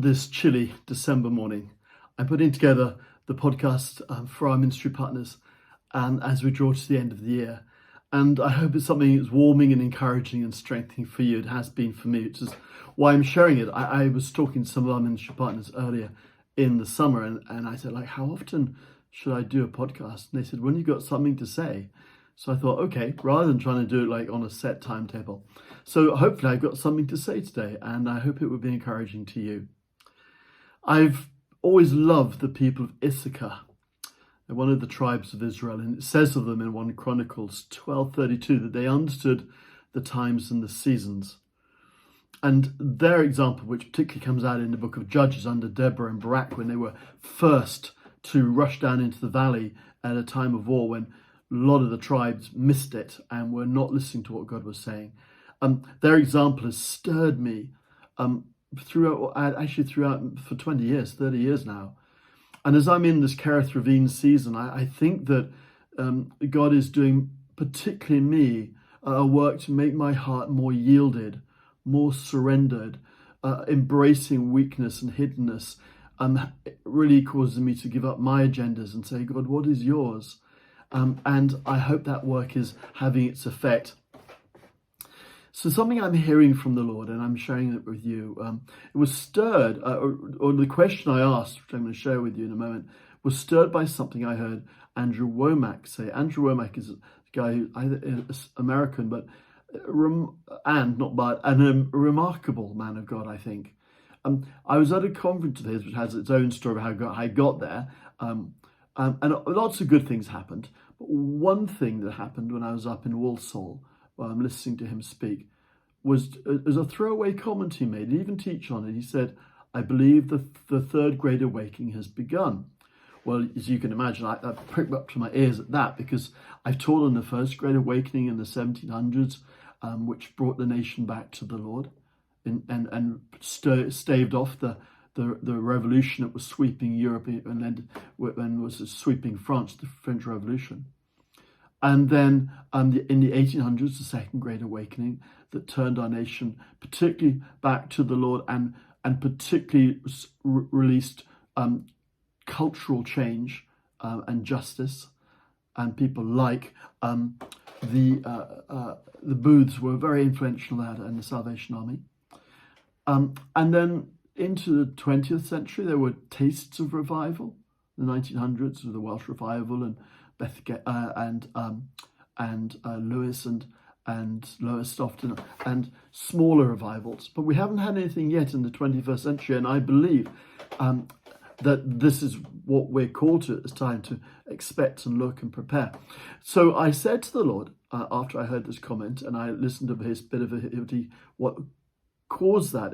on this chilly December morning, I'm putting together the podcast for our ministry partners, and as we draw to the end of the year. And I hope it's something that's warming and encouraging and strengthening for you. It has been for me, which is why I'm sharing it. I was talking to some of our ministry partners earlier in the summer, and I said, how often should I do a podcast? And they said, when you've got something to say. So I thought, okay, rather than trying to do it on a set timetable. So hopefully I've got something to say today, and I hope it will be encouraging to you. I've always loved the people of Issachar. They're one of the tribes of Israel, and it says of them in 1 Chronicles 12:32 that they understood the times and the seasons. And their example, which particularly comes out in the book of Judges under Deborah and Barak, when they were first to rush down into the valley at a time of war when a lot of the tribes missed it and were not listening to what God was saying. Their example has stirred me throughout for 20 years, 30 years now. And as I'm in this Kerith Ravine season, I think that God is doing, particularly in me, a work to make my heart more yielded, more surrendered, embracing weakness and hiddenness, really causing me to give up my agendas and say, God, what is yours? And I hope that work is having its effect. So something I'm hearing from the Lord, and I'm sharing it with you, it was stirred, or the question I asked, which I'm going to share with you in a moment, was stirred by something I heard Andrew Womack say. Andrew Womack is a guy who is American, but a remarkable man of God, I think. I was at a conference of his, which has its own story of how I got there, and lots of good things happened. But one thing that happened when I was up in Walsall, while I'm listening to him speak, was a throwaway comment he made. He didn't even teach on it. He said, I believe the third great awakening has begun. Well, as you can imagine, I pricked up to my ears at that, because I've taught on the first great awakening in the 1700s, which brought the nation back to the Lord and staved off the revolution that was sweeping Europe and was sweeping France, the French Revolution. And then in the 1800s, the Second Great Awakening that turned our nation particularly back to the Lord and particularly released cultural change and justice. And people like the Booths were very influential in that, and the Salvation Army. And then into the 20th century, there were tastes of revival. The 1900s with the Welsh Revival and Lewis and Lowestoft and smaller revivals. But we haven't had anything yet in the 21st century, and I believe that this is what we're called to at this time, to expect and look and prepare. So I said to the Lord, after I heard this comment, and I listened to his bit of what caused that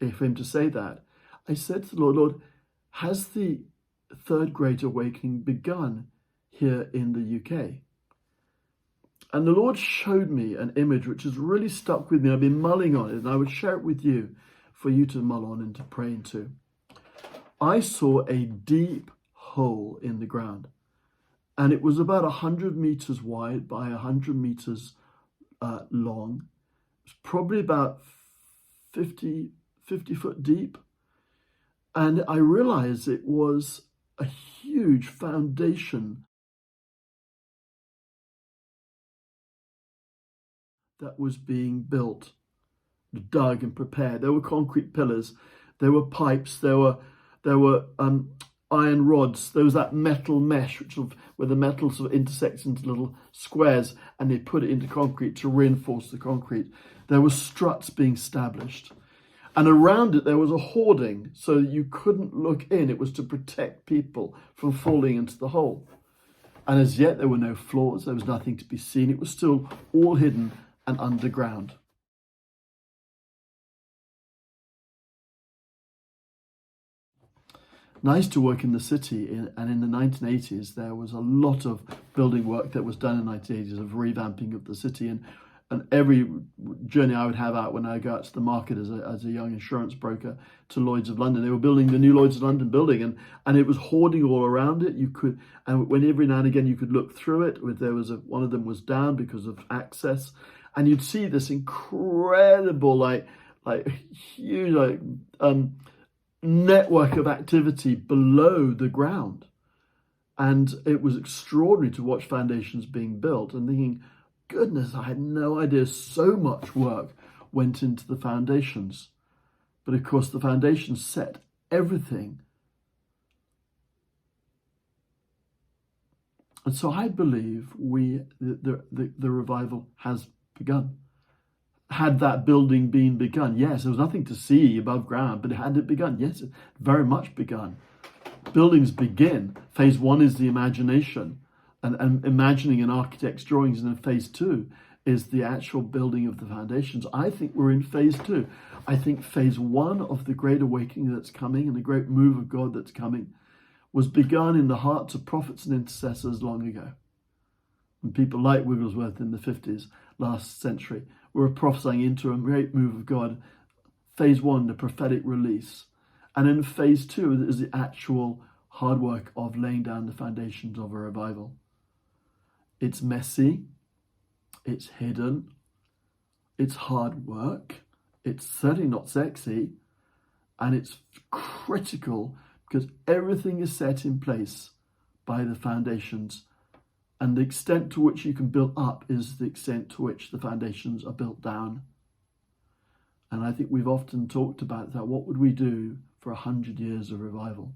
for him to say that, I said to the Lord, has the third great awakening begun here in the UK? And the Lord showed me an image which has really stuck with me. I've been mulling on it, and I would share it with you for you to mull on and to pray into. I saw a deep hole in the ground, and it was about 100 meters wide by 100 meters long. It was probably about 50 foot deep. And I realized it was a huge foundation that was being built, dug and prepared. There were concrete pillars, there were pipes, there were iron rods. There was that metal mesh, where the metal sort of intersects into little squares, and they put it into concrete to reinforce the concrete. There were struts being established. And around it, there was a hoarding, so you couldn't look in. It was to protect people from falling into the hole. And as yet, there were no floors. There was nothing to be seen. It was still all hidden and underground. And I used to work in the city, and in the 1980s, there was a lot of building work that was done in the 1980s of revamping of the city. And every journey I would have out when I go out to the market as a young insurance broker to Lloyd's of London, they were building the new Lloyd's of London building, and it was hoarding all around it. When every now and again you could look through it, one of them was down because of access, and you'd see this incredible huge network of activity below the ground. And it was extraordinary to watch foundations being built and thinking, goodness, I had no idea so much work went into the foundations. But of course, the foundations set everything. And so I believe the revival has begun. Had that building been begun? Yes, there was nothing to see above ground, but had it begun? Yes, it very much begun. Buildings begin. Phase 1 is the imagination and imagining an architect's drawings, and then phase 2 is the actual building of the foundations. I think we're in phase 2. I think phase 1 of the great awakening that's coming and the great move of God that's coming was begun in the hearts of prophets and intercessors long ago. And people like Wigglesworth in the 50s, last century, were prophesying into a great move of God. Phase 1, the prophetic release. And in phase 2 is the actual hard work of laying down the foundations of a revival. It's messy, it's hidden, it's hard work, it's certainly not sexy, and it's critical because everything is set in place by the foundations, and the extent to which you can build up is the extent to which the foundations are built down. And I think we've often talked about that. What would we do for 100 years of revival?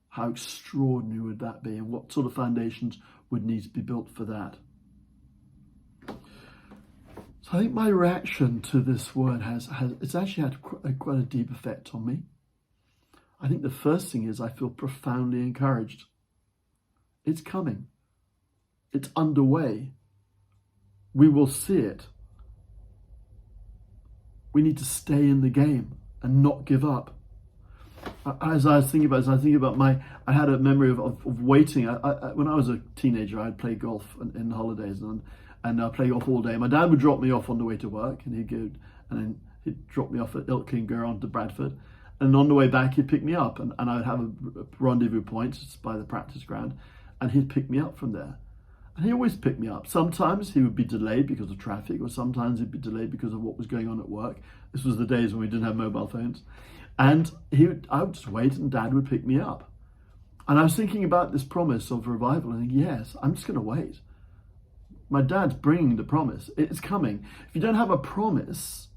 How extraordinary would that be? And what sort of foundations would need to be built for that? So I think my reaction to this word it's actually had quite a deep effect on me. I think the first thing is I feel profoundly encouraged. It's coming. It's underway. We will see it. We need to stay in the game and not give up. As I was thinking about this, I had a memory of waiting. When I was a teenager, I'd play golf in holidays and I'd play golf all day. My dad would drop me off on the way to work, and he'd drop me off at Ilkley and go on to Bradford. And on the way back, he'd pick me up, and I'd have a rendezvous point by the practice ground, and he'd pick me up from there. And he always picked me up. Sometimes he would be delayed because of traffic, or sometimes he'd be delayed because of what was going on at work. This was the days when we didn't have mobile phones. And I would just wait, and Dad would pick me up. And I was thinking about this promise of revival, and thinking, yes, I'm just going to wait. My dad's bringing the promise. It's coming. If you don't have a promise,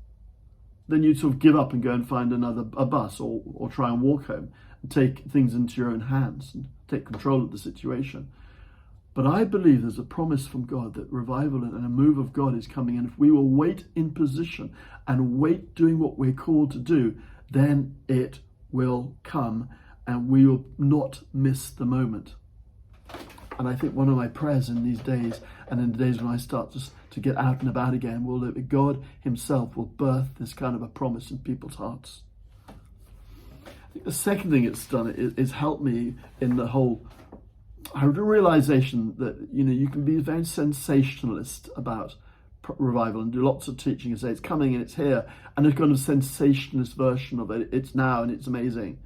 then you sort of give up and go and find a bus or try and walk home and take things into your own hands and take control of the situation. But I believe there's a promise from God that revival and a move of God is coming. And if we will wait in position and wait doing what we're called to do, then it will come and we will not miss the moment. And I think one of my prayers in these days and in the days when I start to get out and about again will that God himself will birth this kind of a promise in people's hearts. I think the second thing it's done is helped me in the whole realization that you can be very sensationalist about revival and do lots of teaching and say it's coming and it's here, and a kind of sensationalist version of it. It's now and it's amazing.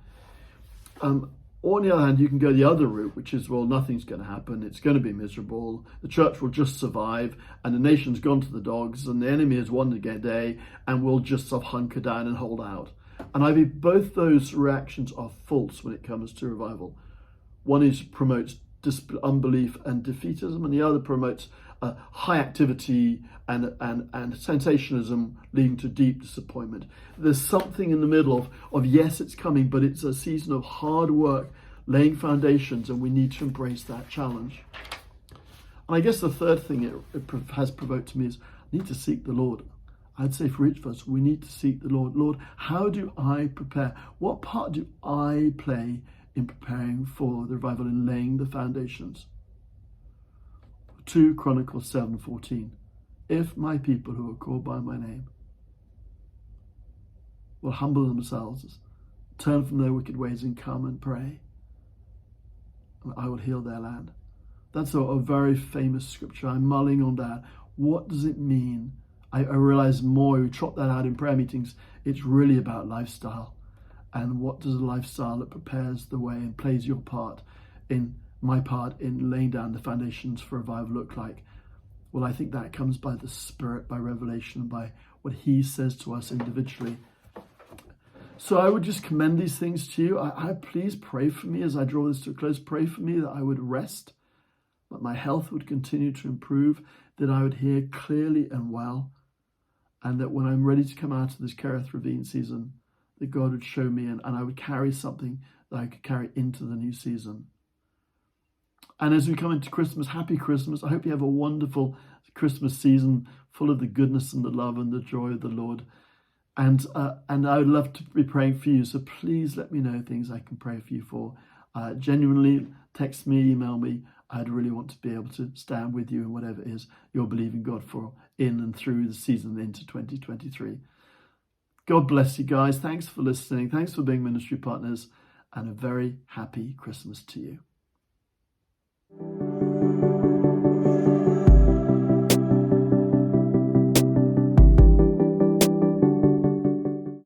Or on the other hand, you can go the other route, which is, well, nothing's going to happen. It's going to be miserable. The church will just survive, and the nation's gone to the dogs, and the enemy has won the day, and we'll just sort of hunker down and hold out. And I think both those reactions are false when it comes to revival. One promotes unbelief and defeatism, and the other promotes high activity and sensationalism leading to deep disappointment. There's something in the middle of yes, it's coming, but it's a season of hard work, laying foundations, and we need to embrace that challenge. And I guess the third thing it has provoked to me is I need to seek the Lord. I'd say for each of us, we need to seek the Lord. Lord, how do I prepare? What part do I play in preparing for the revival and laying the foundations? 2 Chronicles 7:14. If my people who are called by my name will humble themselves, turn from their wicked ways and come and pray, and I will heal their land. That's a very famous scripture. I'm mulling on that. What does it mean? I realize more, we trot that out in prayer meetings. It's really about lifestyle. And what does a lifestyle that prepares the way and plays my part in laying down the foundations for revival look like? Well, I think that comes by the Spirit, by revelation, by what he says to us individually. So I would just commend these things to you. I please pray for me as I draw this to a close. Pray for me that I would rest, that my health would continue to improve, that I would hear clearly and well, and that when I'm ready to come out of this Kerith Ravine season, that God would show me and I would carry something that I could carry into the new season. And as we come into Christmas, happy Christmas. I hope you have a wonderful Christmas season full of the goodness and the love and the joy of the Lord. And I would love to be praying for you. So please let me know things I can pray for you for. Genuinely text me, email me. I'd really want to be able to stand with you in whatever it is you're believing God for in and through the season into 2023. God bless you guys. Thanks for listening. Thanks for being ministry partners, and a very happy Christmas to you.